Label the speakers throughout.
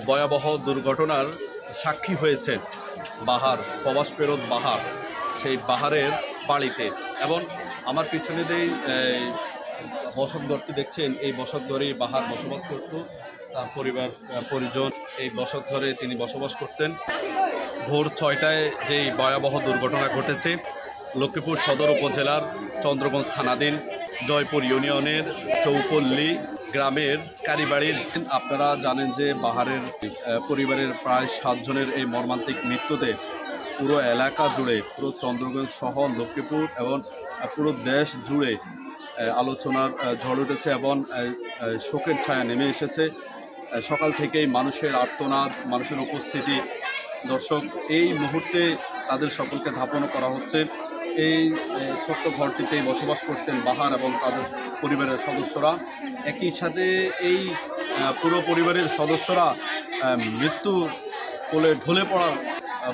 Speaker 1: ভয়াবহ দুর্ঘটনার সাক্ষী হয়েছে বাহার, প্রবাস ফেরত বাহার, সেই বাহারের বাড়িতে। এবং আমার পিছনে যেই বসতঘরটি দেখছেন, এই বসতঘরে বাহার বসবাস করত, তার পরিবার পরিজন এই বসতঘরে তিনি বসবাস করতেন। ভোর 6টায় যেই ভয়াবহ দুর্ঘটনা ঘটেছে লক্ষ্মীপুর সদর উপজেলার চন্দ্রগঞ্জ থানাধীন জয়পুর ইউনিয়নের চৌপল্লী গ্রামের কারিবাড়ির। আপনারা জানেন যে বাহারের পরিবারের প্রায় 7 জনের এই মর্মান্তিক মৃত্যুতে পুরো এলাকা জুড়ে, পুরো চন্দ্রগঞ্জ সহ লক্ষ্মীপুর এবং পুরো দেশ জুড়ে আলোচনার ঝড় উঠেছে এবং শোকের ছায়া নেমে এসেছে। সকাল থেকেই মানুষের আর্তনাদ, মানুষের উপস্থিতি। দর্শক, এই মুহূর্তে তাদের সকলকে ধাপনও করা হচ্ছে। এই ছোট্ট ঘরটিতেই বসবাস করতেন বাহার এবং তাদের পরিবারের সদস্যরা। একই সাথে এই পুরো পরিবারের সদস্যরা মৃত্যু কোলে ঢলে পড়া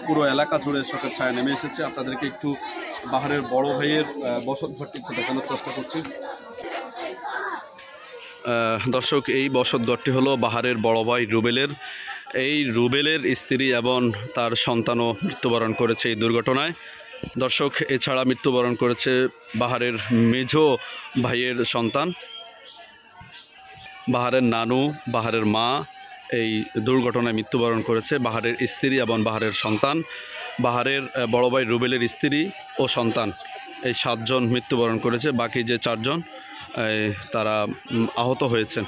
Speaker 1: পুরো এলাকা জুড়ে শোকের ছায়া নেমে এসেছে। আপনাদেরকে একটু বাহারের বড় ভাইয়ের বসত ঘরটি একটু দেখানোর চেষ্টা করছি। দর্শক, এই বসত ঘরটি হলো বাহারের বড় ভাই রুবেলের। এই রুবেলের স্ত্রী এবং তার সন্তানও মৃত্যুবরণ করেছে এই দুর্ঘটনায়। দর্শক, এছাড়া মৃত্যুবরণ করেছে বাহারের মেজো ভাইয়ের সন্তান, বাহারের নানু, বাহারের মা এই দুর্ঘটনায় মৃত্যুবরণ করেছে। বাহারের স্ত্রী এবং বাহারের সন্তান, বাহারের বড় ভাই রুবেলের স্ত্রী ও সন্তান, এই 7 জন মৃত্যুবরণ করেছে। বাকি যে 4 জন তারা আহত হয়েছেন।